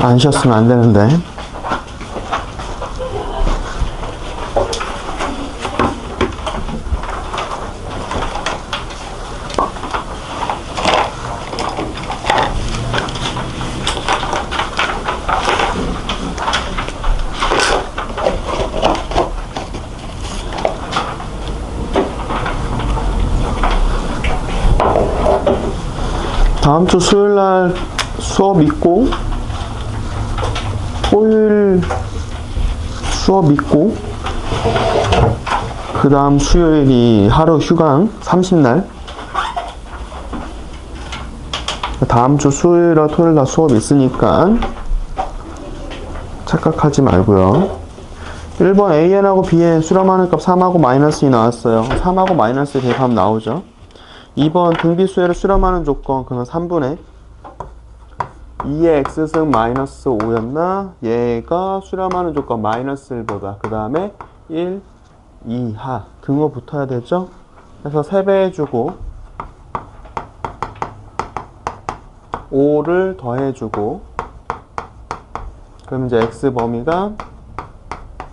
안 쉬었으면 안 되는데. 다음 주 수요일 날 수업 있고, 토요일 수업 있고, 그 다음 수요일이 하루 휴강 30날. 다음 주 수요일과 토요일 날 수업 있으니까 착각하지 말고요. 1번 AN하고 BN 수렴하는 값 3하고 마이너스 2 나왔어요. 3하고 마이너스 대입하면 나오죠. 2번 등비수열을 수렴하는 조건, 그건 3분의 2의 x승 마이너스 5였나? 얘가 수렴하는 조건 마이너스 1보다 그 다음에 1 이하 등호 붙어야 되죠? 그래서 3배 해주고 5를 더해주고 그럼 이제 x 범위가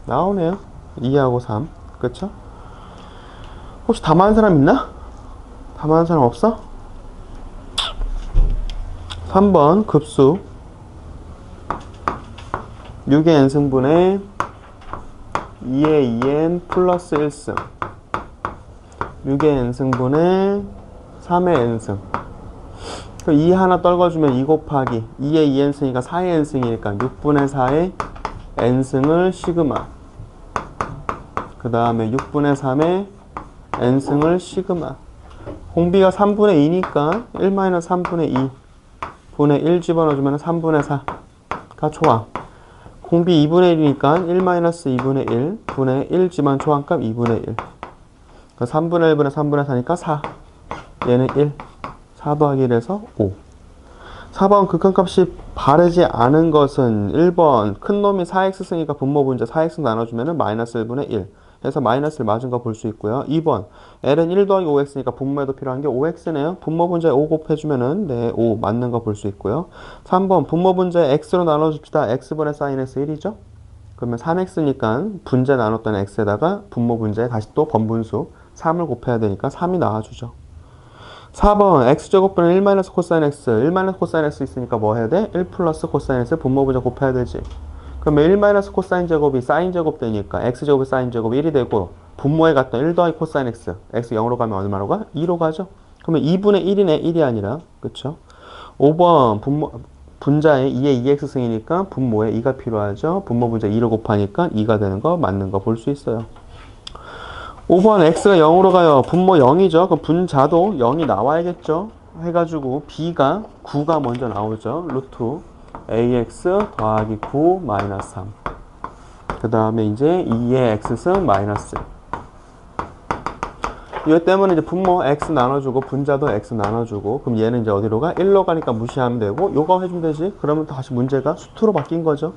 나오네요. 2하고 3. 그쵸? 혹시 다 맞은 사람 있나? 다 맞은 사람 없어? 3번 급수 6의 n승분의 2의 2n 플러스 1승 6의 n승분의 3의 n승 2 하나 떨궈주면 2 곱하기 2의 2n승이니까 4의 n승이니까 6분의 4의 n승을 시그마 그 다음에 6분의 3의 n승을 시그마 공비가 3분의 2니까 1-3분의 2 분의 1 집어넣어주면 3분의 4가 초항 공비 2분의 1이니까 1-2분의 1 분의 1 집어넣은 초항값 2분의 1 3분의 1분의 3분의 4니까 4 얘는 1 4 더하기 1에서 5 4번 극한값이 바르지 않은 것은 1번 큰 놈이 4x승이니까 분모분자 4x 나눠주면 마이너스 1분의 1 해서 마이너스를 맞은 거 볼 수 있고요. 2번 L은 1 더하기 5x니까 분모에도 필요한 게 5x네요. 분모분자에 5 곱해주면은 네, 5 맞는 거 볼 수 있고요. 3번 분모분자에 x로 나눠줍시다. x분의 sin x 1이죠. 그러면 3x니까 분자 나눴던 x에다가 분모분자에 다시 또 번분수 3을 곱해야 되니까 3이 나와주죠. 4번 x제곱분의 1 코사인 x 1 코사인 x 있으니까 뭐 해야 돼? 1 플러스 코사인 x 분모분자 곱해야 되지. 그러면 1 코사인 제곱이 사인 제곱 되니까 x제곱이 사인 제곱이 1이 되고 분모에 갔던 1 더하기 코사인 x x 0으로 가면 얼마로 가? 2로 가죠. 그러면 2분의 1이네 1이 아니라 그쵸? 5번 분자에 2의 2x승이니까 분모에 2가 필요하죠. 분모 분자 2로 곱하니까 2가 되는 거 맞는 거 볼 수 있어요. 5번 x가 0으로 가요. 분모 0이죠. 그럼 분자도 0이 나와야겠죠. 해가지고 b가 9가 먼저 나오죠. 루트 ax 더하기 9 마이너스 3. 그 다음에 이제 2의 x승 마이너스. 이거 때문에 이제 분모 x 나눠주고 분자도 x 나눠주고 그럼 얘는 이제 어디로 가? 1로 가니까 무시하면 되고 요거 해주면 되지. 그러면 다시 문제가 수투로 바뀐 거죠.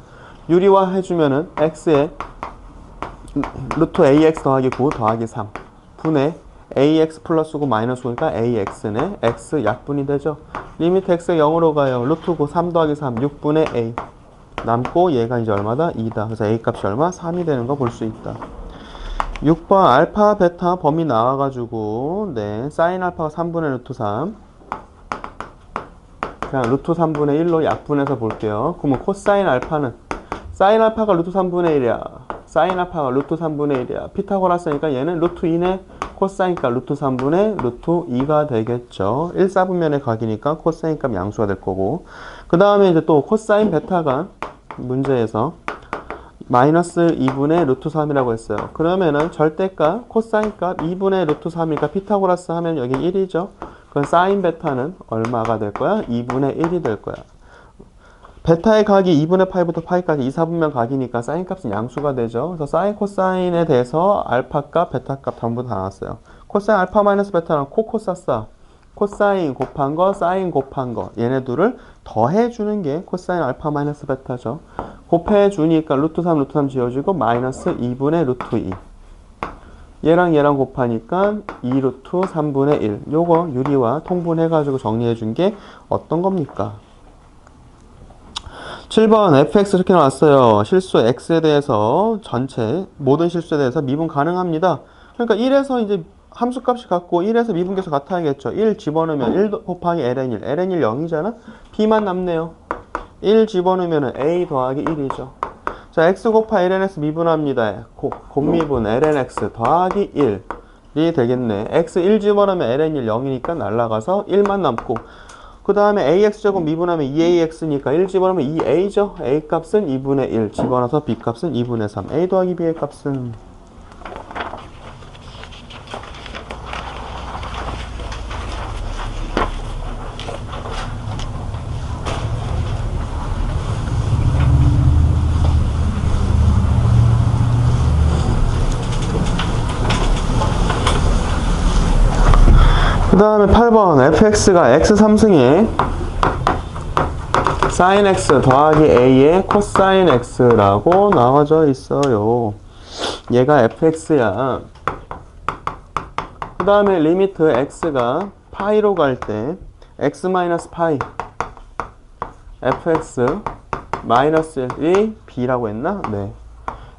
유리화 해주면은 x에 루트 ax 더하기 9 더하기 3 분의 ax 플러스 9 마이너스 5니까 ax네. x 약분이 되죠. 리미트 x가 0으로 가요. 루트 9 3 더하기 3 6분의 a 남고 얘가 이제 얼마다? 2다. 그래서 a 값이 얼마? 3이 되는 거 볼 수 있다. 6번 알파 베타 범위 나와가지고 네 사인 알파가 3분의 루트 3 그냥 루트 3분의 1로 약분해서 볼게요. 그러면 코사인 알파는 사인 알파가 루트 3분의 1이야. 사인 알파가 루트 3분의 1이야. 피타고라스니까 얘는 루트 2네. 코사인값 루트 3분의 루트 2가 되겠죠. 1, 4분면의 각이니까 코사인값 양수가 될 거고 그 다음에 이제 또 코사인 베타가 문제에서 마이너스 2분의 루트 3이라고 했어요. 그러면은 절대값 코사인값 2분의 루트 3이니까 피타고라스 하면 여기 1이죠. 그럼 사인 베타는 얼마가 될 거야? 2분의 1이 될 거야. 베타의 각이 2분의 파이부터 파이까지 2, 4분면 각이니까 사인 값은 양수가 되죠. 그래서 사인 코사인에 대해서 알파 값, 베타 값 전부 다 나왔어요. 코사인 알파 마이너스 베타는 코코사사 코사인 곱한 거, 사인 곱한 거 얘네 둘을 더해주는 게 코사인 알파 마이너스 베타죠. 곱해주니까 루트 3, 루트 3 지워지고 마이너스 2분의 루트 2 얘랑 얘랑 곱하니까 2루트 3분의 1 요거 유리와 통분해가지고 정리해준 게 어떤 겁니까? 7번 fx 이렇게 나왔어요. 실수 x에 대해서 전체 모든 실수에 대해서 미분 가능합니다. 그러니까 1에서 이제 함수값이 같고 1에서 미분계수 같아야겠죠. 1 집어넣으면 1 곱하기 ln1 ln1 0이잖아. b만 남네요. 1 집어넣으면 a 더하기 1이죠. 자, x 곱하기 lnx 미분합니다. 곱미분 lnx 더하기 1이 되겠네. x 1 집어넣으면 ln1 0이니까 날라가서 1만 남고, 그 다음에 ax제곱 미분하면 2ax니까 1 집어넣으면 2a죠. a 값은 2분의 1 집어넣어서 b 값은 2분의 3. a 더하기 b의 값은 그 다음에 8번 fx가 x3승에 sin x 더하기 a의 코사인 x라고 나와져 있어요. 얘가 fx야. 그 다음에 리미트 x가 파이로 갈 때 x 마이너스 파이 fx 마이너스 1이 b라고 했나? 네.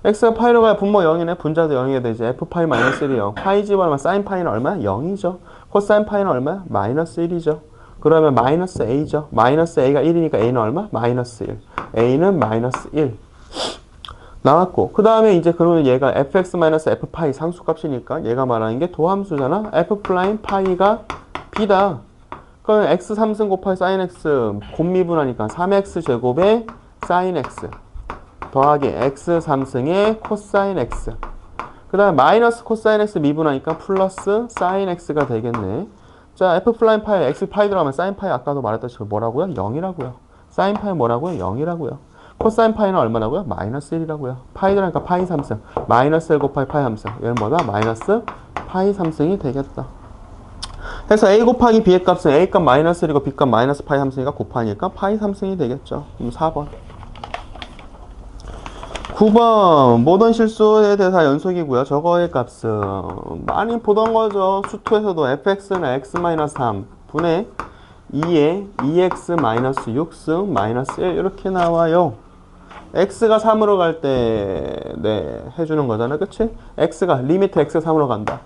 x가 파이로 가야 분모 0이네. 분자도 0이 되지. f 파이 마이너스 1이 0. 파이 집어넣으면 사인 파이는 얼마야? 0이죠. 코사인 파이는 얼마야? 마이너스 1이죠. 그러면 마이너스 a죠. 마이너스 a가 1이니까 a는 얼마? 마이너스 1. a는 마이너스 1 나왔고, 그 다음에 이제 그러면 얘가 fx 마이너스 f 파이 상수값이니까 얘가 말하는 게 도함수잖아. f 플라임 파이가 b다. 그러면 x 3승 곱하기 sin x 곱미분하니까 3x 제곱에 sin x 더하기 x 3승의 코사인 x, 그 다음에 마이너스 코사인 x 미분하니까 플러스 사인 x가 되겠네. 자, f 플라임 파이 x 파이 들어가면 사인 파이 아까도 말했듯이 뭐라고요? 0이라고요. 사인 파이 뭐라고요? 0이라고요. 코사인 파이는 얼마라고요? 마이너스 1이라고요. 파이 들어가니까 파이 3승 마이너스 1 곱하기 파이 3승, 얘는 뭐다? 마이너스 파이 3승이 되겠다. 그래서 a 곱하기 b의 값은 a 값 마이너스 1이고 b 값 마이너스 파이 3승이니까 곱하니까 파이 3승이 되겠죠. 그럼 4번. 9번 모든 실수에 대해서 연속이고요. 저거의 값은 많이 보던 거죠. 수투에서도 fx는 x-3 분의 2에 2x-6승 마이너스 1 이렇게 나와요. x가 3으로 갈 때 네, 해주는 거잖아. 그치? x가 리미트 x 3으로 간다.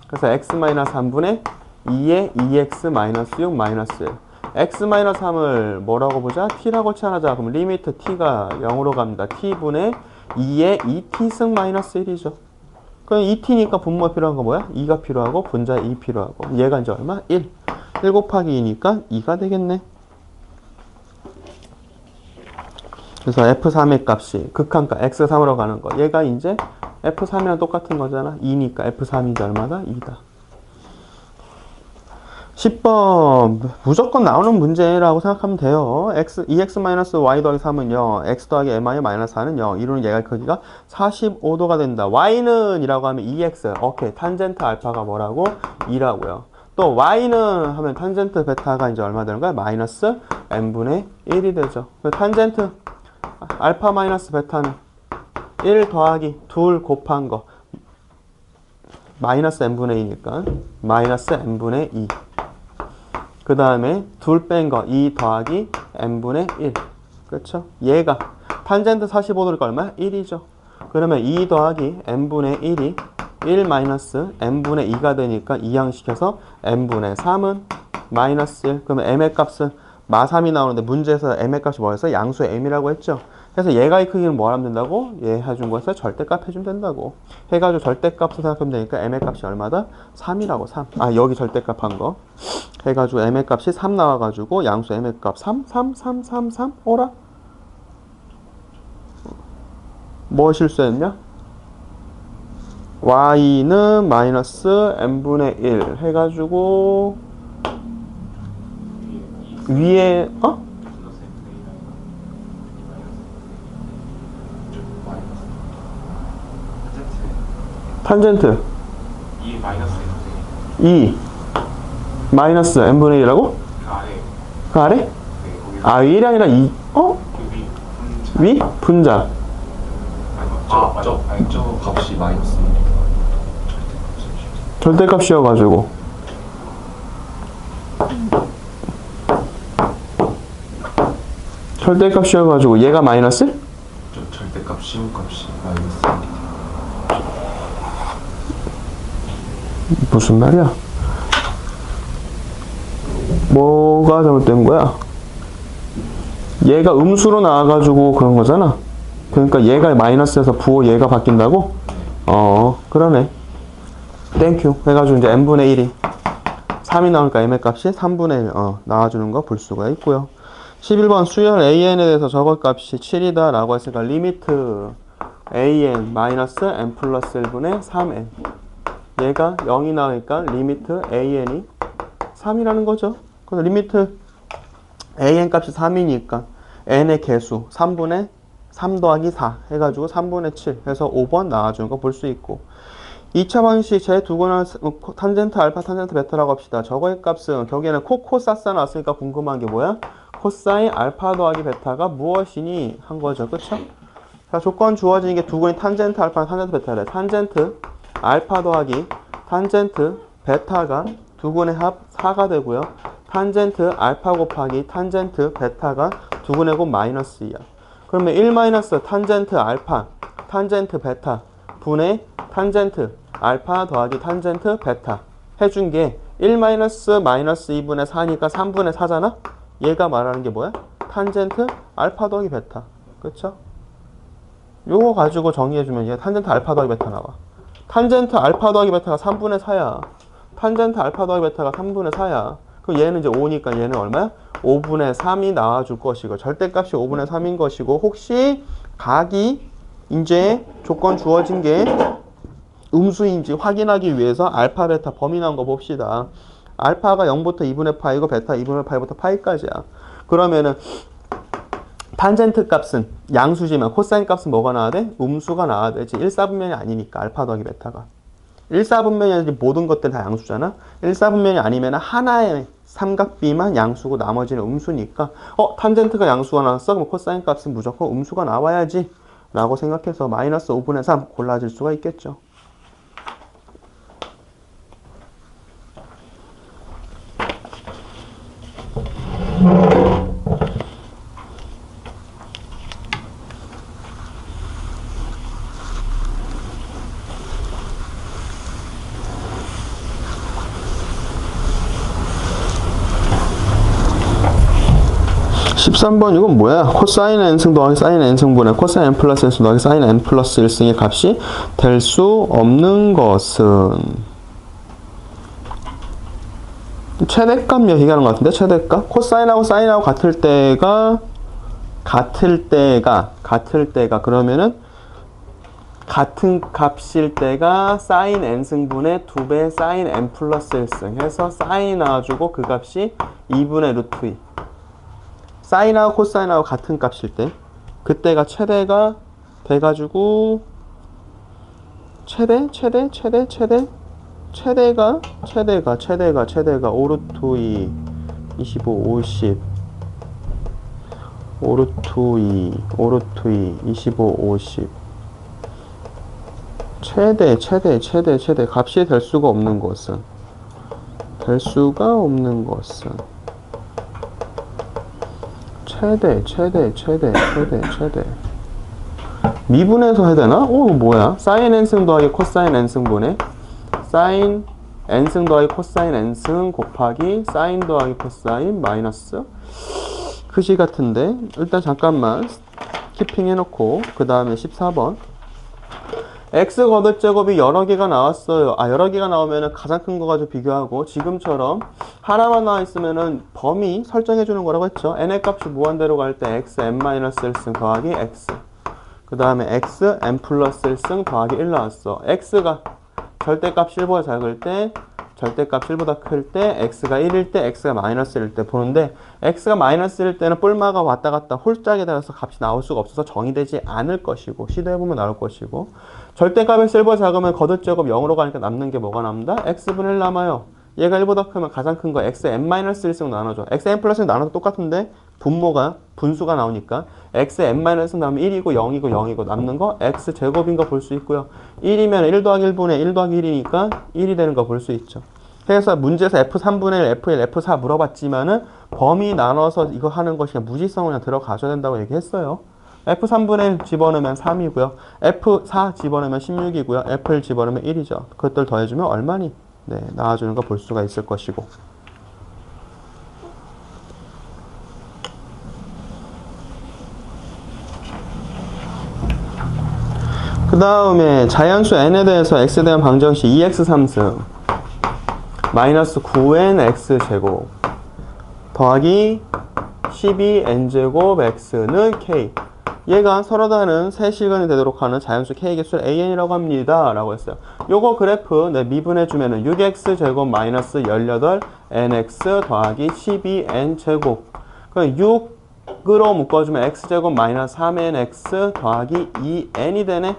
그래서 x-3분의 2에 2x-6 마이너스 1. x-3을 뭐라고 보자? t라고 치환하자. 그럼 리미트 t가 0으로 갑니다. t분의 2에 2t승 마이너스 1이죠. 그럼 2t니까 분모에 필요한 거 뭐야? 2가 필요하고 분자에 2 필요하고, 얘가 이제 얼마? 1. 1 곱하기 2니까 2가 되겠네. 그래서 f3의 값이 극한값 x3으로 가는 거, 얘가 이제 f3이랑 똑같은 거잖아. 2니까 f3이 이제 얼마다? 2다. 10번 무조건 나오는 문제라고 생각하면 돼요. 2x-y 더하기 3은 0, x 더하기 mi-4는 0. 이루는 얘가 크기가 45도가 된다. y는 이라고 하면 2x. 오케이. 탄젠트 알파가 뭐라고? 2라고요. 또 y는 하면 탄젠트 베타가 이제 얼마 되는 거야? 마이너스 n분의 1이 되죠. 탄젠트 알파 마이너스 베타는 1 더하기 2 곱한 거 마이너스 n분의 2니까 마이너스 n분의 2. 그 다음에 둘 뺀 거 2 더하기 n분의 1. 그렇죠? 얘가 탄젠트 45도니까 얼마야? 1이죠. 그러면 2 더하기 n분의 1이 1 마이너스 n분의 2가 되니까 이항시켜서 n분의 3은 마이너스 1. 그러면 m의 값은 마3이 나오는데 문제에서 m의 값이 뭐였어? 양수 m이라고 했죠. 그래서 얘가 이 크기는 뭐 하면 된다고? 얘 해준 거에서 절대값 해주면 된다고. 해가지고 절대값을 생각하면 되니까 m의 값이 얼마다? 3이라고. 3. 아, 여기 절대값 한 거. 해가지고 m의 값이 3 나와가지고 양수 m의 값 3, 3, 3, 3, 3. 오라? 뭐 실수했냐? y는 마이너스 n분의 1 해가지고 위에 탄젠트 2 마이너스 n분의 1이라고? 그 아래? 아, 1이 아니라 2. 위? 분자. 저 값이 마이너스 절대값이어가지고. 절대값이어가지고 얘가 마이너스? 저 절대값 시호값이 마이너스. 무슨 말이야? 뭐가 잘못된 거야? 얘가 음수로 나와가지고 그런 거잖아. 그러니까 얘가 마이너스에서 부호 얘가 바뀐다고? 그러네. 땡큐. 해가지고 이제 n분의 1이 3이 나오니까 m의 값이 3분의 1 나와주는 거 볼 수가 있고요. 11번 수열 an에 대해서 저것 값이 7이다 라고 했으니까 리미트 an 마이너스 n 플러스 1분의 3n 얘가 0이 나오니까 리미트 an이 3이라는 거죠. 그래서 리미트 an 값이 3이니까 n의 개수 3분의 3 더하기 4 해가지고 3분의 7 해서 5번 나와주는 거 볼 수 있고 2차 방식 제 두고는 탄젠트 알파 탄젠트 베타라고 합시다. 저거의 값은 경우에는 코사사 나왔으니까 궁금한 게 뭐야? 코사인 알파 더하기 베타가 무엇이니? 한 거죠. 그쵸? 자, 조건 주어지는 게 두고인 탄젠트 알파 탄젠트 베타래. 탄젠트 알파 더하기 탄젠트 베타가 두근의 합 4가 되고요. 탄젠트 알파 곱하기 탄젠트 베타가 두근의 곱 마이너스 2야. 그러면 1 마이너스 탄젠트 알파 탄젠트 베타 분의 탄젠트 알파 더하기 탄젠트 베타 해준 게 1 마이너스 마이너스 2분의 4니까 3분의 4잖아? 얘가 말하는 게 뭐야? 탄젠트 알파 더하기 베타. 그쵸? 요거 가지고 정리해주면 얘 탄젠트 알파 더하기 베타 나와. 탄젠트 알파 더하기 베타가 3분의 4야. 탄젠트 알파 더하기 베타가 3분의 4야. 그럼 얘는 이제 5니까 얘는 얼마야? 5분의 3이 나와줄 것이고 절대값이 5분의 3인 것이고 혹시 각이 이제 조건 주어진 게 음수인지 확인하기 위해서 알파 베타 범위 나온 거 봅시다. 알파가 0부터 2분의 파이고 베타 2분의 파이부터 파이까지야. 그러면은 탄젠트 값은 양수지만 코사인 값은 뭐가 나와야 돼? 음수가 나와야 되지. 1사분면이 아니니까 알파 더하기 베타가 1사분면이 아니지 모든 것들 다 양수잖아. 1사분면이 아니면 하나의 삼각비만 양수고 나머지는 음수니까 탄젠트가 양수가 나왔어? 그럼 코사인 값은 무조건 음수가 나와야지 라고 생각해서 마이너스 5분의 3 골라질 수가 있겠죠. 십삼 번 이건 뭐야? 코사인 n승 더하기 사인 n승분의 코사인 n 플러스 1승 더하기 사인 n 플러스 1승의 값이 될 수 없는 것은 최대값 얘기하는 것 같은데 최대값? 코사인하고 사인하고 같을 때가 그러면은 같은 값일 때가 사인 n승분의 2배 사인 n 플러스 1승 해서 사인이 나와주고 그 값이 2분의 루트 2 사인하고 코사인하고 같은 값일 때 그때가 최대가 돼가지고 최대가 5루트 2 25 50 5루트 2 25 50 최대 값이 될 수가 없는 것은 최대 미분해서 해야 되나? 뭐야? 사인 n승 더하기 코사인 n승분의 사인 n승 더하기 코사인 n승 곱하기 사인 더하기 코사인 마이너스 그지 같은데 일단 잠깐만 키핑 해놓고 그 다음에 14번 x 거듭제곱이 여러 개가 나왔어요. 여러 개가 나오면은 가장 큰 거 가지고 비교하고 지금처럼 하나만 나와 있으면은 범위 설정해 주는 거라고 했죠. n의 값이 무한대로 갈 때 x n-1승 더하기 x 그 다음에 x n 플러스 1승 더하기 1 나왔어. x가 절대값 1보다 작을 때 절대값 1보다 클 때 x가 1일 때 x가 마이너스 1일 때 보는데 x가 마이너스 1일 때는 뿔마가 왔다 갔다 홀짝에 따라서 값이 나올 수가 없어서 정의되지 않을 것이고 시도해보면 나올 것이고 절대값에서 1보다 작으면 거듭제곱 0으로 가니까 남는 게 뭐가 남는다? x분의 1 남아요. 얘가 1보다 크면 가장 큰 거 xn-1승 나눠줘. xn 플러스 1 나눠도 똑같은데 분수가 나오니까 xn-1 나오면 1이고 0이고 0이고 남는 거 x제곱인 거 볼 수 있고요. 1이면 1 더하기 1분의 1 더하기 1이니까 1이 되는 거 볼 수 있죠. 그래서 문제에서 f3분의 1, f1, f4 물어봤지만은 범위 나눠서 이거 하는 것이 그냥 무지성을 그냥 들어가셔야 된다고 얘기했어요. F3분의 1 집어넣으면 3이고요. F4 집어넣으면 16이고요. F1 집어넣으면 1이죠. 그것들 더해주면 얼마니? 네, 나와주는 거 볼 수가 있을 것이고. 그 다음에 자연수 n에 대해서 x에 대한 방정식 2x 3승 마이너스 9n x제곱 더하기 12n제곱 x는 k. 얘가 서로 다른 세 시간이 되도록 하는 자연수 k의 개수를 an이라고 합니다 라고 했어요. 요거 그래프 미분해주면은 6x 제곱 마이너스 18nx 더하기 12n 제곱. 그럼 6으로 묶어주면 x제곱 마이너스 3nx 더하기 2n이 되네.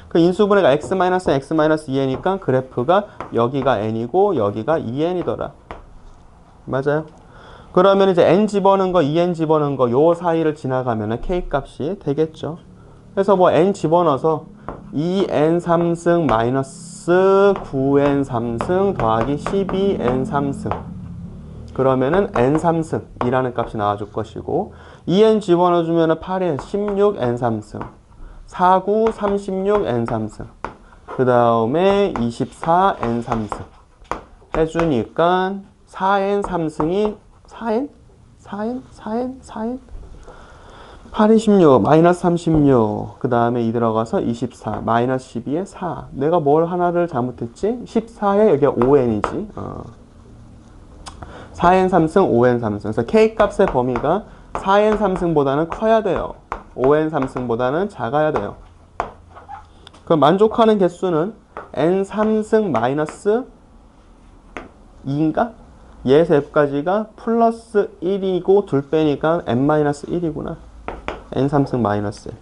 그 인수분해가 x 마이너스 x 마이너스 2n이니까 그래프가 여기가 n이고 여기가 2n이더라. 맞아요? 그러면 이제 n 집어넣은 거, 2n 집어넣은 거 요 사이를 지나가면 k 값이 되겠죠. 그래서 뭐 n 집어넣어서 2n 3승 마이너스 9n 3승 더하기 12n 3승 그러면은 n 3승이라는 값이 나와줄 것이고 2n 집어넣어주면 8에 16n 3승 4, 9, 36n 3승 그 다음에 24n 3승 해주니까 4n 3승이 4n? 4n? 4n? 4n? 8, 26, 마이너스 36, 그 다음에 2 들어가서 24, 마이너스 12에 4. 내가 뭘 하나를 잘못했지? 14에 여기가 5n이지. 4n 3승, 5n 3승. 그래서 K값의 범위가 4n 3승보다는 커야 돼요. 5n 3승보다는 작아야 돼요. 그럼 만족하는 개수는 n 3승 마이너스 2인가? 얘 셋까지가 플러스 1이고 둘 빼니까 n-1이구나. n 3승 마이너스 1.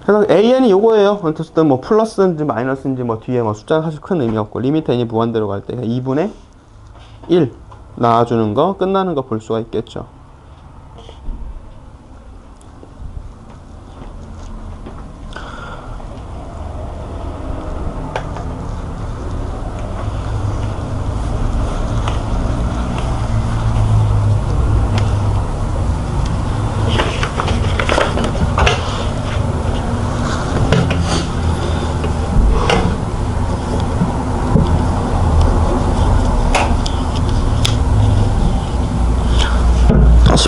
그래서 an이 요거예요. 어쨌든 뭐 플러스인지 마이너스인지 뭐 뒤에 뭐 숫자는 사실 큰 의미 없고 리미트 n이 무한대로 갈 때 2분의 1 나와주는 거 끝나는 거 볼 수가 있겠죠.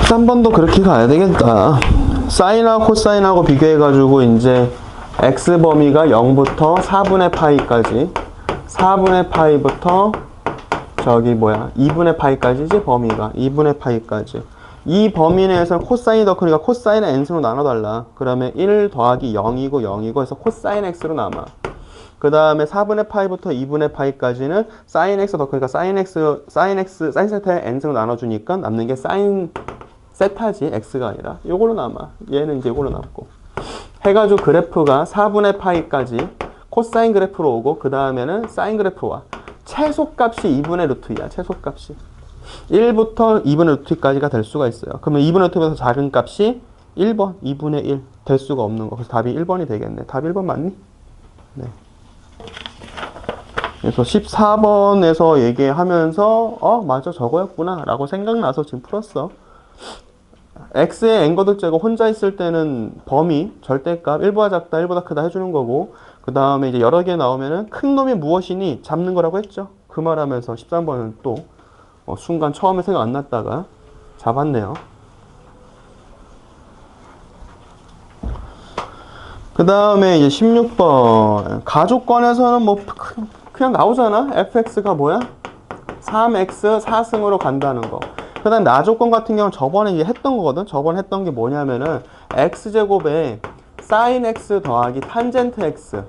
한 번도 그렇게 가야 되겠다. 사인하고 코사인하고 비교해가지고 이제 x 범위가 0부터 4분의 파이까지 4분의 파이부터 저기 뭐야 2분의 파이까지지 범위가 2분의 파이까지 이 범위 내에서는 코사인이 더 크니까 코사인을 n승으로 나눠달라. 그러면 1 더하기 0이고 0이고 해서 코사인 x로 남아. 그 다음에 4분의 파이부터 2분의 파이까지는 사인 x 더 크니까 사인 세타에 n승으로 나눠주니까 남는 게 사인 세타지 x가 아니라 요걸로 남아. 얘는 이제 요걸로 남고 해가지고 그래프가 4분의 파이까지 코사인 그래프로 오고 그 다음에는 사인 그래프로 와. 최소값이 2분의 루트 2야. 최소값이 1부터 2분의 루트 2까지가 될 수가 있어요. 그러면 2분의 루트 2에서 작은 값이 1번 2분의 1 될 수가 없는 거. 그래서 답이 1번이 되겠네. 답이 1번 맞니? 네. 그래서 14번에서 얘기하면서 맞아 저거였구나 라고 생각나서 지금 풀었어. x의 n거듭 제곱 혼자 있을 때는 범위, 절대값 1보다 작다, 1보다 크다 해주는 거고 그 다음에 이제 여러 개 나오면은 큰 놈이 무엇이니 잡는 거라고 했죠. 그 말하면서 13번은 또 순간 처음에 생각 안 났다가 잡았네요. 그 다음에 이제 16번 가족권에서는 뭐 그냥 나오잖아. fx가 뭐야? 3x 4승으로 간다는 거. 그 다음 나조건 같은 경우는 저번에 이제 했던 거거든. 저번에 했던 게 뭐냐면은 x제곱에 sin x 더하기 탄젠트 x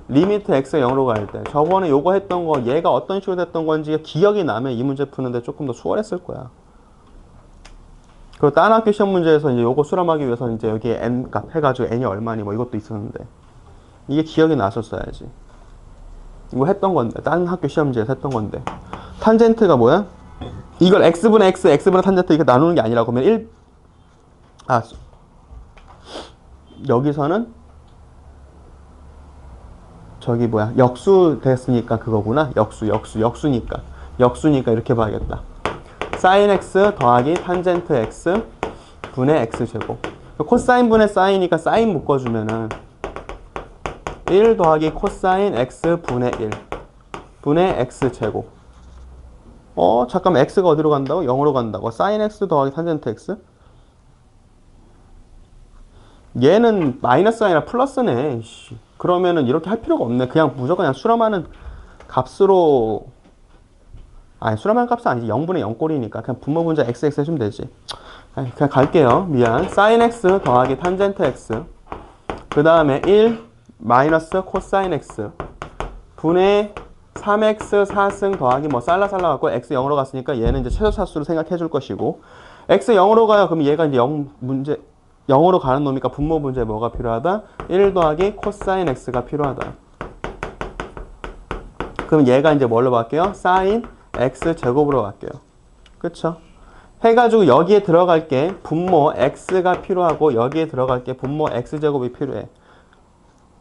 리미트 x가 0으로 갈 때 저번에 요거 했던 거 얘가 어떤 식으로 됐던 건지 기억이 나면 이 문제 푸는데 조금 더 수월했을 거야. 그리고 다른 학교 시험 문제에서 이제 요거 수렴하기 위해서 이제 여기에 n 값 해가지고 n이 얼마니 뭐 이것도 있었는데 이게 기억이 났었어야지. 이거 했던 건데 다른 학교 시험 문제에서 했던 건데 탄젠트가 뭐야? 이걸 x분의 x, x분의 탄젠트 이렇게 나누는 게 아니라 그러면 여기서는 저기 뭐야 역수 됐으니까 그거구나. 역수니까 이렇게 봐야겠다. sin x 더하기 탄젠트 x 분의 x제곱. 코사인 분의 사인이니까 사인 묶어주면은 1 더하기 코사인 x 분의 1 분의 x제곱. 잠깐만, x가 어디로 간다고? 0으로 간다고. sin x 더하기 탄젠트 x? 얘는 마이너스가 아니라 플러스네. 그러면은 이렇게 할 필요가 없네. 그냥 무조건 그냥 수렴하는 값으로, 아니 수렴하는 값은 아니지. 0분의 0꼴이니까 그냥 분모분자 xx 해주면 되지. 그냥 갈게요. 미안. sin x 더하기 탄젠트 x 그 다음에 1 마이너스 코사인 x 분의 3x 4승 더하기 뭐 살라살라 갖고 x 0으로 갔으니까 얘는 이제 최소차수로 생각해 줄 것이고, x 0으로 가요. 그럼 얘가 이제 0으로 가는 놈이니까 분모 문제에 뭐가 필요하다? 1 더하기 코사인 x가 필요하다. 그럼 얘가 이제 뭘로 바뀌어요? sin x 제곱으로 바뀌어요. 그쵸? 해가지고 여기에 들어갈 게 분모 x가 필요하고 여기에 들어갈 게 분모 x제곱이 필요해.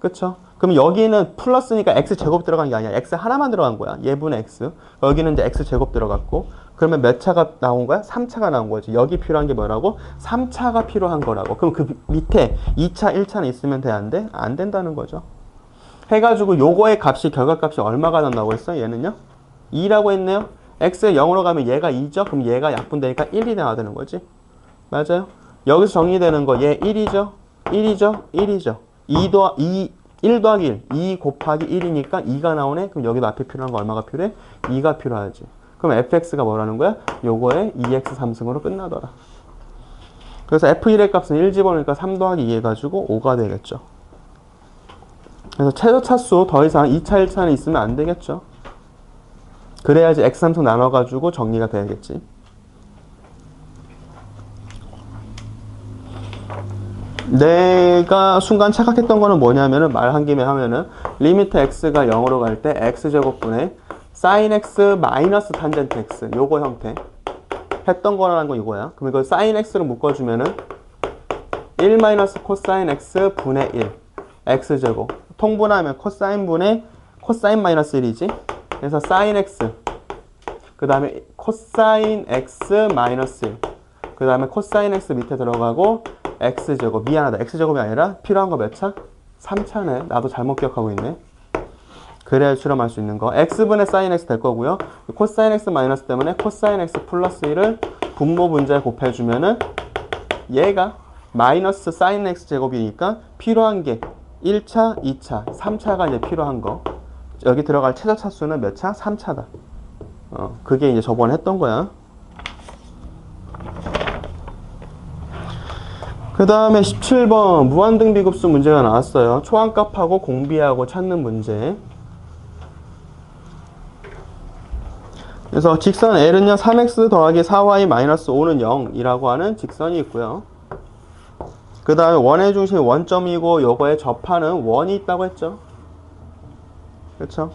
그쵸? 그럼 여기는 플러스니까 x제곱 들어간 게 아니야. x 하나만 들어간 거야. 얘분의 x. 여기는 이제 x제곱 들어갔고, 그러면 몇 차가 나온 거야? 3차가 나온 거지. 여기 필요한 게 뭐라고? 3차가 필요한 거라고. 그럼 그 밑에 2차, 1차는 있으면 돼? 안 돼? 안 된다는 거죠. 해가지고 요거의 값이, 결과값이 얼마가 나온다고 했어? 얘는요? 2라고 했네요. x가 0으로 가면 얘가 2죠? 그럼 얘가 약분되니까 1이 나와야 되는 거지. 맞아요? 여기서 정리되는 거 얘 1이죠? 1이죠? 1이죠? 1 더하기 1, 2 곱하기 1이니까 2가 나오네? 그럼 여기도 앞에 필요한 거 얼마가 필요해? 2가 필요하지. 그럼 fx가 뭐라는 거야? 요거에 2x 3승으로 끝나더라. 그래서 f1의 값은 1 집어넣으니까 3 더하기 2 해가지고 5가 되겠죠. 그래서 최소 차수 더 이상 2차, 1차는 있으면 안 되겠죠. 그래야지 x 3승 나눠가지고 정리가 돼야겠지. 내가 순간 착각했던 거는 뭐냐면은, 말한 김에 하면은 리미트 x가 0으로 갈 때 x제곱분의 sin x 마이너스 탄젠트 x 요거 형태 했던 거라는 거 이거야. 그럼 이걸 sin x로 묶어주면은 1 마이너스 코사인 x 분의 1 x제곱, 통분하면 코사인 분의 코사인 마이너스 1이지. 그래서 sin x 그 다음에 코사인 x 마이너스 1 그 다음에 코사인 x 밑에 들어가고 x제곱, 미안하다, x제곱이 아니라 필요한 거 몇 차? 3차네. 나도 잘못 기억하고 있네. 그래야 수렴할 수 있는 거. x분의 sin x 될 거고요. 코사인 x 마이너스 때문에 코사인 x 플러스 1을 분모 분자에 곱해주면은 얘가 마이너스 sin x 제곱이니까 필요한 게 1차, 2차, 3차가 이제 필요한 거. 여기 들어갈 최저 차수는 몇 차? 3차다. 그게 이제 저번에 했던 거야. 그 다음에 17번 무한등비급수 문제가 나왔어요. 초항값하고 공비하고 찾는 문제. 그래서 직선 L은요 3x 더하기 4y 마이너스 5는 0이라고 하는 직선이 있고요. 그 다음에 원의 중심이 원점이고 요거에 접하는 원이 있다고 했죠. 그렇죠?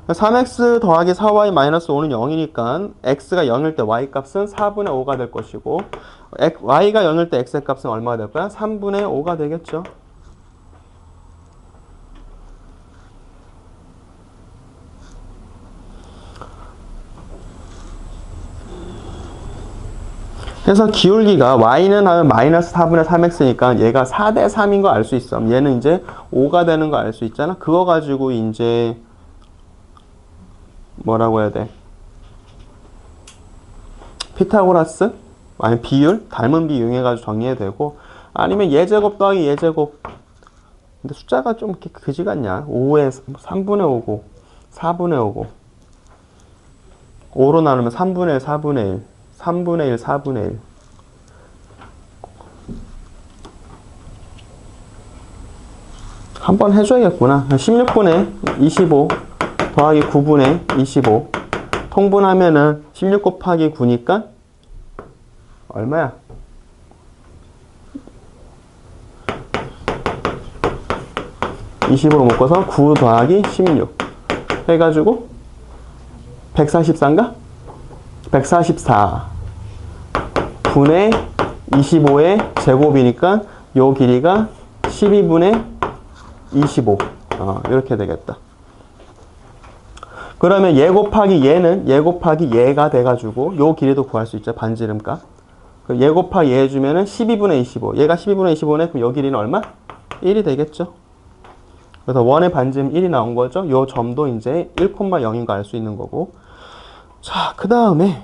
3x 더하기 4y 마이너스 5는 0이니까 x가 0일 때 y 값은 4분의 5가 될 것이고, y가 0일 때 x의 값은 얼마가 될 거야? 3분의 5가 되겠죠. 그래서 기울기가 y는 하면 마이너스 4분의 3x니까 얘가 4대 3인 거 알 수 있어. 얘는 이제 5가 되는 거 알 수 있잖아. 그거 가지고 이제 뭐라고 해야 돼? 피타고라스? 아니 비율? 닮은 비율 이용해가지고 정리해도 되고, 아니면 예제곱 더하기 예제곱. 근데 숫자가 좀 이렇게 그지 같냐? 5에 3분의 5고 4분의 5고 5로 나누면 3분의 1, 4분의 1 3분의 1, 4분의 1 한번 해줘야겠구나. 16분의 25 더하기 9분의 25 통분하면은 16 곱하기 9니까 얼마야? 20으로 묶어서 9 더하기 16 해가지고 144인가? 144 분의 25의 제곱이니까 요 길이가 12분의 25 이렇게 되겠다. 그러면 얘 곱하기 얘는 얘 곱하기 얘가 돼가지고 요 길이도 구할 수 있죠. 반지름값. 그럼 얘 곱하기 얘 해주면은 12분의 25. 얘가 12분의 25네. 그럼 요 길이는 얼마? 1이 되겠죠. 그래서 원의 반지름 1이 나온 거죠. 요 점도 이제 1,0인 거 알 수 있는 거고. 자, 그 다음에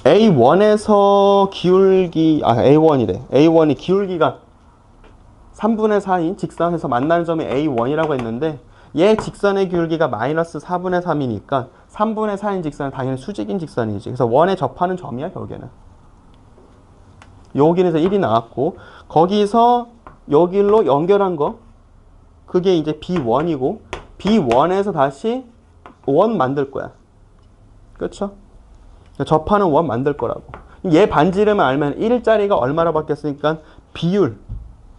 A1에서 기울기, A1이래. A1이 기울기가 3분의 4인 직선에서 만나는 점이 A1이라고 했는데 얘 직선의 기울기가 마이너스 4분의 3이니까 3분의 4인 직선은 당연히 수직인 직선이지. 그래서 원에 접하는 점이야, 결국에는. 여기에서 1이 나왔고 거기서 여기로 연결한 거 그게 이제 B1이고 B1에서 다시 원 만들 거야. 그렇죠? 접하는 원 만들 거라고. 얘 반지름을 알면 1짜리가 얼마로 바뀌었으니까 비율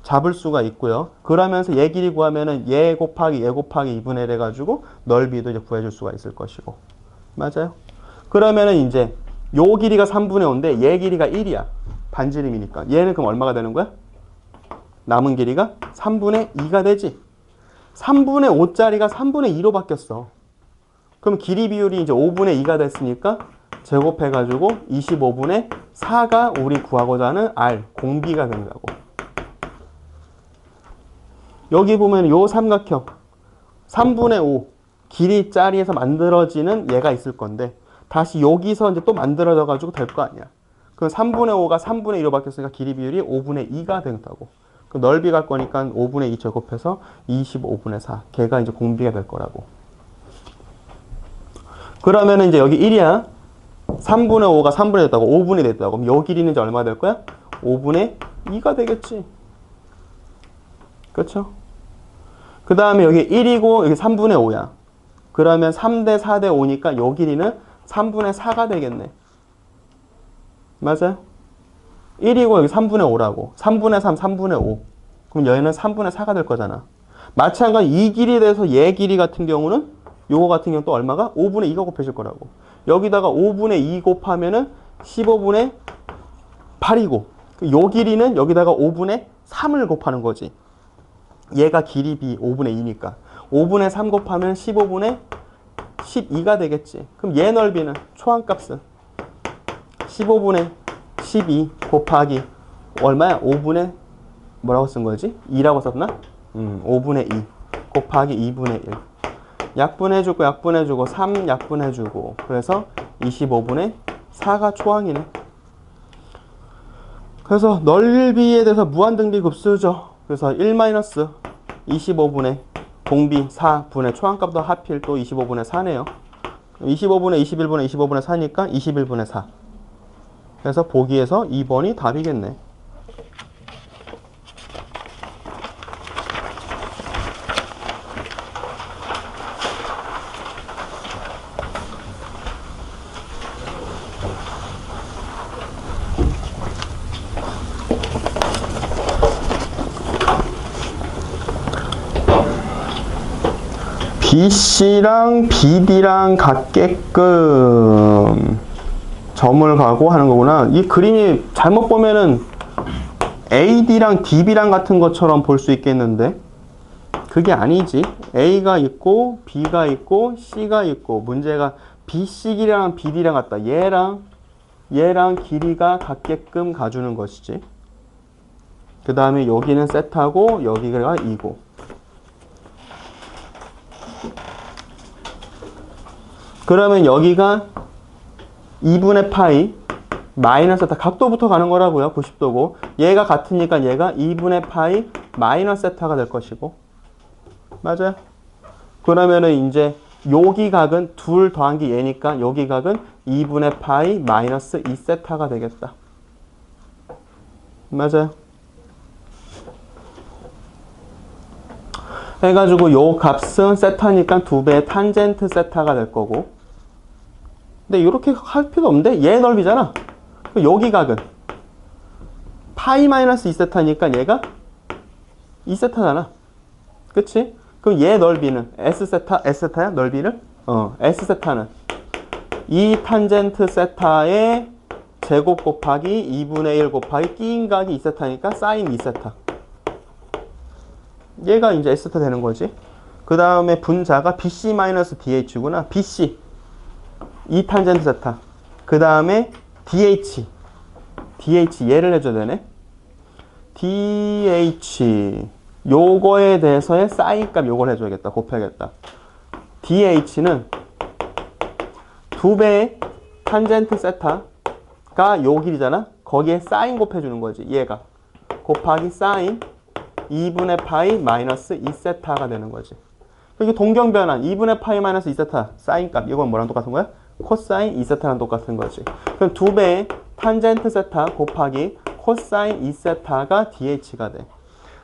잡을 수가 있고요. 그러면서 얘 길이 구하면은 얘 곱하기 2분의 1 해가지고 넓이도 이제 구해줄 수가 있을 것이고. 맞아요? 그러면은 이제 요 길이가 3분의 5인데 얘 길이가 1이야. 반지름이니까. 얘는 그럼 얼마가 되는 거야? 남은 길이가 3분의 2가 되지. 3분의 5짜리가 3분의 2로 바뀌었어. 그럼 길이 비율이 이제 5분의 2가 됐으니까 제곱해가지고 25분의 4가 우리 구하고자 하는 R, 공비가 된다고. 여기 보면 요 삼각형 3분의 5 길이 짜리에서 만들어지는 얘가 있을 건데 다시 여기서 이제 또 만들어져가지고 될 거 아니야. 그럼 3분의 5가 3분의 2로 바뀌었으니까 길이 비율이 5분의 2가 된다고. 그 넓이 갈 거니까 5분의 2 제곱해서 25분의 4. 걔가 이제 공비가 될 거라고. 그러면은 이제 여기 1이야. 3분의 5가 3분의 됐다고. 5분의 됐다고. 그럼 요 길이는 이제 얼마 될 거야? 5분의 2가 되겠지. 그렇죠? 그 다음에 여기 1이고 여기 3분의 5야. 그러면 3대 4대 5니까 요 길이는 3분의 4가 되겠네. 맞아요? 1이고 여기 3분의 5라고. 3분의 3, 3분의 5. 그럼 얘는 3분의 4가 될 거잖아. 마찬가지 이 길이 돼서 얘 길이 같은 경우는 요거 같은 경우는 또 얼마가? 5분의 2가 곱해질 거라고. 여기다가 5분의 2 곱하면은 15분의 8이고 요 길이는 여기다가 5분의 3을 곱하는 거지. 얘가 길이 B 5분의 2니까 5분의 3 곱하면 15분의 12가 되겠지. 그럼 얘 넓이는 초항값은 15분의 12 곱하기 얼마야? 5분의 뭐라고 쓴 거지? 2라고 썼나? 5분의 2 곱하기 2분의 1 약분해주고 약분해주고 3 약분해주고 그래서 25분의 4가 초항이네. 그래서 넓이에 대해서 무한등비 급수죠. 그래서 1-25분의 공비 4분의 초항값도 하필 또 25분의 4네요. 25분의 21분의 25분의 4니까 21분의 4. 그래서 보기에서 2번이 답이겠네. BC랑 BD랑 같게끔 점을 가고 하는 거구나. 이 그림이 잘못 보면은 AD랑 DB랑 같은 것처럼 볼 수 있겠는데 그게 아니지. A가 있고 B가 있고 C가 있고 문제가 BC 길이랑 BD랑 같다. 얘랑 길이가 같게끔 가주는 것이지. 그 다음에 여기는 세타고 여기가 2고 그러면 여기가 2분의 파이 마이너스 세타 각도부터 가는 거라고요. 90도고 얘가 같으니까 얘가 2분의 파이 마이너스 세타가 될 것이고 맞아요. 그러면은 이제 여기 각은 둘 더한 게 얘니까 여기 각은 2분의 파이 마이너스 2세타가 되겠다. 맞아요. 해가지고 요 값은 세타니까 2배의 탄젠트 세타가 될 거고 근데 이렇게 할 필요 없는데 얘 넓이잖아. 여기 각은 파이 마이너스 2세타니까 얘가 2세타잖아. 그치? 그럼 얘 넓이는 S세타, S세타야? 넓이를? S세타는 2 탄젠트 세타의 제곱 곱하기 2분의 1 곱하기 끼인 각이 2세타니까 사인 2세타. 얘가 이제 S세타 되는 거지. 그 다음에 분자가 BC-DH구나. BC 2 탄젠트 세타. 그 다음에 DH 얘를 해줘야 되네. DH 요거에 대해서의 사인값 요걸 해줘야겠다. 곱해야겠다. DH는 2배의 탄젠트 세타가 요 길이잖아. 거기에 사인 곱해주는 거지. 얘가 곱하기 사인 2분의 파이 마이너스 2세타가 되는 거지. 이게 동경변환 2분의 파이 마이너스 2세타 사인값 이건 뭐랑 똑같은 거야? 코사인 2세타랑 똑같은 거지. 그럼 2배의 탄젠트 세타 곱하기 코사인 2세타가 DH가 돼.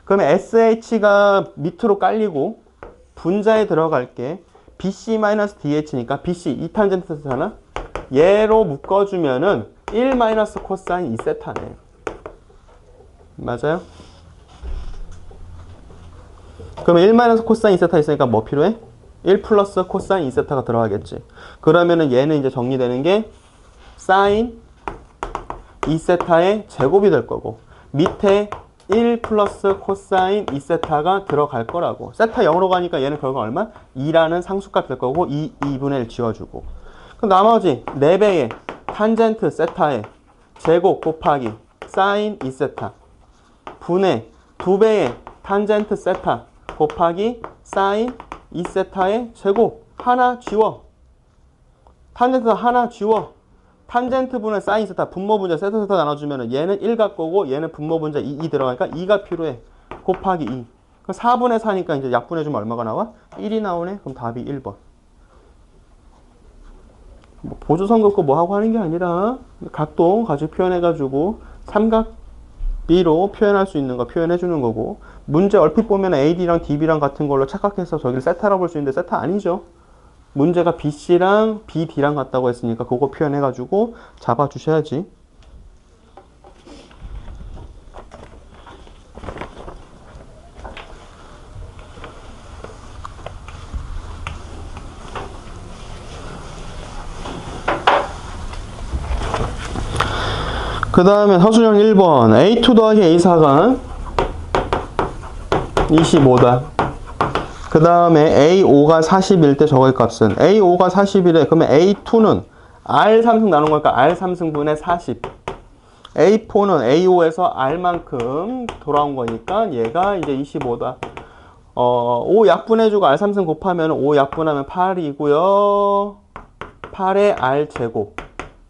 그러면 SH가 밑으로 깔리고 분자에 들어갈게. BC-DH니까 BC 2 탄젠트 세타잖아. 얘로 묶어주면은 1 마이너스 코사인 2세타네. 맞아요? 그러면 1 마이너스 코사인 2세타 있으니까 뭐 필요해? 1 플러스 코사인 2세타가 들어가겠지. 그러면은 얘는 이제 정리되는 게 사인 2세타의 제곱이 될 거고 밑에 1 플러스 코사인 2세타가 들어갈 거라고. 세타 0으로 가니까 얘는 결국 얼마? 2라는 상수값 될 거고 2분의 1 지워주고. 그럼 나머지 4배의 탄젠트 세타의 제곱 곱하기 사인 2세타 분의 2배의 탄젠트 세타 곱하기 사인 2세타의 제곱 하나 지워. 탄젠트 하나 지워. 탄젠트 분의 사인 세타 분모 분자 세타 세타 나눠주면 얘는 1 갈 거고 얘는 분모 분자 2 들어가니까 2가 필요해. 곱하기 2. 그럼 4분의 4니까 이제 약분해주면 얼마가 나와? 1이 나오네. 그럼 답이 1번. 뭐 보조선 긋고 뭐 하고 하는 게 아니라 각도 가지고 표현해가지고 삼각비로 표현할 수 있는 거 표현해주는 거고, 문제 얼핏 보면 AD랑 DB랑 같은 걸로 착각해서 저기를 세타라고 볼 수 있는데 세타 아니죠. 문제가 BC랑 BD랑 같다고 했으니까 그거 표현해가지고 잡아주셔야지. 그 다음에 서술형 1번 A2 더하기 A4가 25다. 그 다음에 A5가 40일 때 저거의 값은 A5가 40이래. 그러면 A2는 R3승 나눈 거니까 R3승분의 40. A4는 A5에서 R만큼 돌아온 거니까 얘가 이제 25다. 5 약분해주고 R3승 곱하면 5 약분하면 8이고요. 8의 R제곱.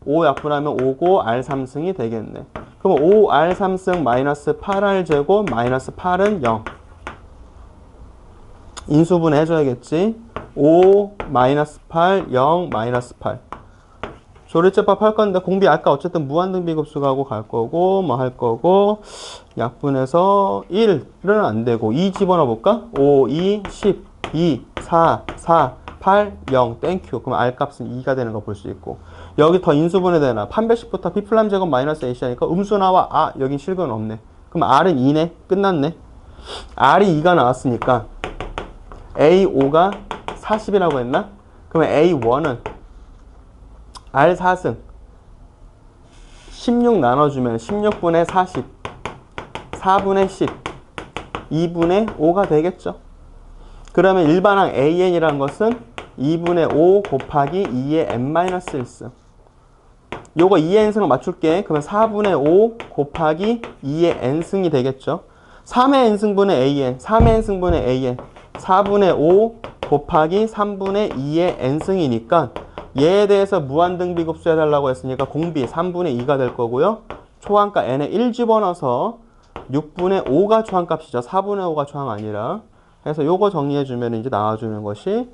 5 약분하면 5고 R3승이 되겠네. 그럼 5R3승 마이너스 8R제곱 마이너스 8은 0. 인수분 해줘야겠지. 5 마이너스 8, 0 마이너스 8. 조리제법 할 건데 공비 아까 어쨌든 무한등비급수하고 갈 거고 뭐 할 거고, 약분해서 1은 안 되고 2 집어넣어 볼까? 5, 2, 10, 2, 4, 4, 8, 0 땡큐. 그럼 R 값은 2가 되는 거 볼 수 있고, 여기 더 인수분해 되나? 판별식부터 B플람 제곱 마이너스 AC 하니까 음수 나와. 아, 여긴 실근 없네. 그럼 R은 2네. 끝났네. R이 2가 나왔으니까 A5가 40이라고 했나? 그러면 A1은 R4승 16 나눠주면 16분의 40 4분의 10 2분의 5가 되겠죠. 그러면 일반항 AN이라는 것은 2분의 5 곱하기 2의 n-1승. 요거 2의 n승을 맞출게. 그러면 4분의 5 곱하기 2의 n승이 되겠죠. 3의 n승분의 AN 3의 n승분의 AN 4분의 5 곱하기 3분의 2의 n승이니까 얘에 대해서 무한등비급수 해달라고 했으니까 공비 3분의 2가 될 거고요. 초항가 n에 1 집어넣어서 6분의 5가 초항값이죠. 4분의 5가 초항 아니라. 그래서 요거 정리해주면 이제 나와주는 것이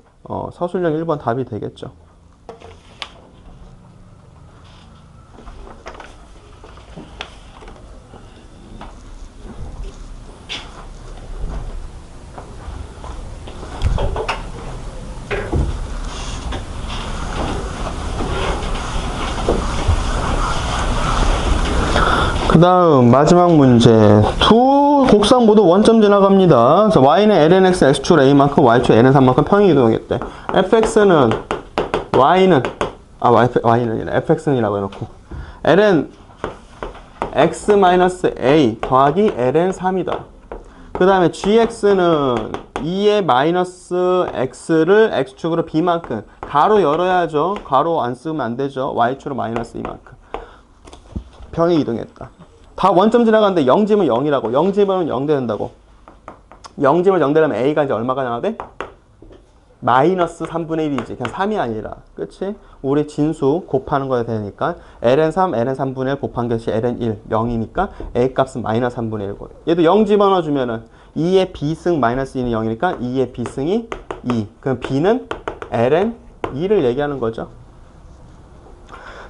서술형 1번 답이 되겠죠. 그 다음 마지막 문제. 두 곡선 모두 원점 지나갑니다. 그래서 y는 lnx x축 a만큼 y축 n은3만큼 평행 이동했대. fx는 y는 아니라 fx는이라고 해놓고 ln x-a 더하기 ln3이다. 그 다음에 gx는 2의 마이너스 x를 x축으로 b만큼 가로 열어야죠. 가로 안 쓰면 안 되죠. y축으로 마이너스 이만큼 평이 이동했다. 다 원점 지나가는데 0지면 0이라고. 0지면 0 된다고. 0지면 0 되려면 a가 이제 얼마가 나와야 돼? 마이너스 3분의 1이지. 그냥 3이 아니라. 그치? 우리 진수 곱하는 거야 되니까 ln 3, ln 3분의 1 곱한 것이 ln 1, 0이니까 a 값은 마이너스 3분의 1고. 얘도 0 집어넣어주면은 2의 b승 마이너스 2는 0이니까 2의 b승이 2. 그럼 b는 ln 2를 얘기하는 거죠.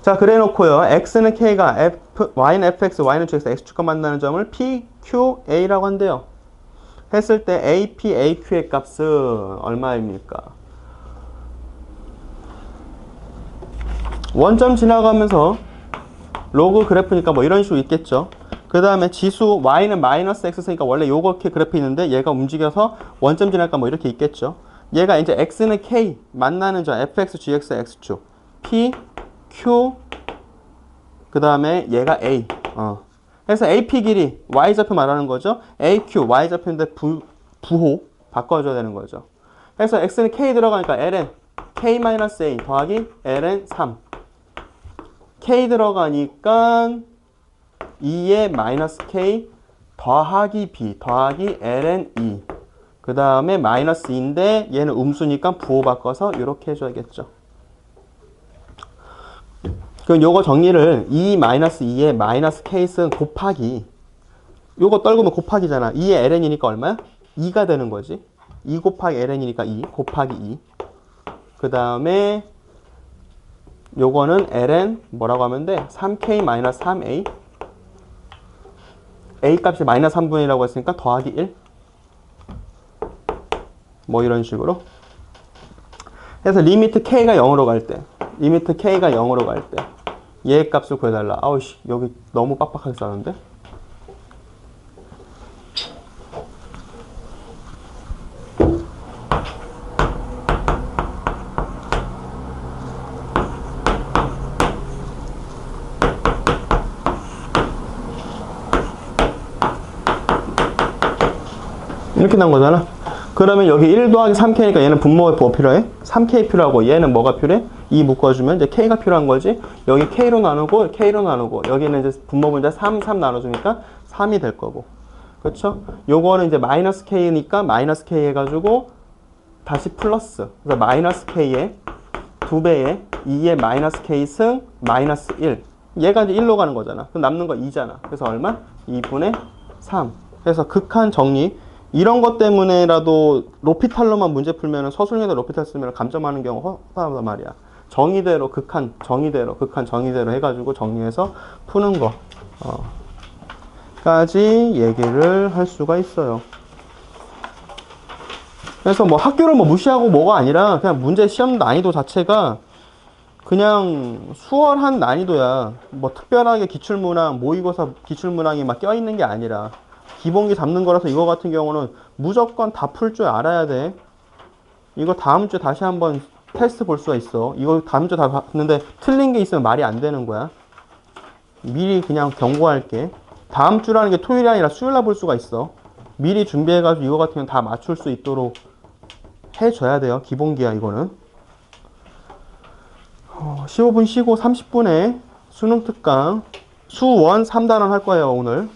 자, 그래 놓고요. x는 k가 y는 fx, y는 gx, x축과 만나는 점을 p, q, a라고 한대요. 했을 때 AP, AQ의 값은 얼마입니까? 원점 지나가면서 로그 그래프니까 뭐 이런 식으로 있겠죠. 그 다음에 지수 Y는 마이너스 X니까 원래 요렇게 그래프 있는데 얘가 움직여서 원점 지나니까 뭐 이렇게 있겠죠. 얘가 이제 X는 K 만나는 점 FX, GX, X축 P, Q 그 다음에 얘가 A 그래서 AP 길이 Y좌표 말하는 거죠. AQ Y좌표인데 부호 바꿔줘야 되는 거죠. 그래서 X는 K 들어가니까 ln K-A 더하기 ln 3 K 들어가니까 2의 마이너스 K 더하기 B 더하기 ln 2 그 다음에 마이너스 2인데 얘는 음수니까 부호 바꿔서 이렇게 해줘야겠죠. 그럼 요거 정리를 2 마이너스 2의 마이너스 K승 곱하기 요거 떨구면 곱하기잖아. 2의 ln이니까 얼마야? 2가 되는 거지. 2 곱하기 ln이니까 2 곱하기 2 그 다음에 요거는 ln 뭐라고 하면 돼? 3k 마이너스 3a a 값이 마이너스 3분의 1이라고 했으니까 더하기 1 뭐 이런 식으로 그래서 리미트 k가 0으로 갈 때 리미트 k가 0으로 갈 때 얘 값을 구해달라. 아우씨 여기 너무 빡빡하게 싸는데 이렇게 난 거잖아. 그러면 여기 1 더하기 3k니까 얘는 분모에 뭐 필요해? 3k 필요하고 얘는 뭐가 필요해? 2 묶어주면 이제 k가 필요한 거지. 여기 k로 나누고 k로 나누고 여기는 이제 분모 분자 3 나눠주니까 3이 될 거고. 그렇죠? 요거는 이제 마이너스 k니까 마이너스 k 해가지고 다시 플러스. 그래서 마이너스 k에 2배에 2의 마이너스 k 승 마이너스 1. 얘가 이제 1로 가는 거잖아. 그럼 남는 거 2잖아. 그래서 얼마? 2분의 3. 그래서 극한 정리. 이런 것 때문에라도 로피탈로만 문제 풀면 서술형에다 로피탈 쓰면 감점하는 경우 허다하단 말이야. 정의대로 극한 정의대로 극한 정의대로 해가지고 정리해서 푸는 거 까지 얘기를 할 수가 있어요. 그래서 뭐 학교를 뭐 무시하고 뭐가 아니라 그냥 문제 시험 난이도 자체가 그냥 수월한 난이도야. 뭐 특별하게 기출문항 모의고사 기출문항이 막 껴있는 게 아니라 기본기 잡는 거라서 이거 같은 경우는 무조건 다 풀 줄 알아야 돼. 이거 다음 주에 다시 한번 테스트 볼 수가 있어. 이거 다음 주에 다 봤는데 틀린 게 있으면 말이 안 되는 거야. 미리 그냥 경고할게. 다음 주라는 게 토요일이 아니라 수요일날 볼 수가 있어. 미리 준비해가지고 이거 같은 경우는 다 맞출 수 있도록 해줘야 돼요. 기본기야 이거는. 15분 쉬고 30분에 수능 특강 수1 3단원 할 거예요 오늘.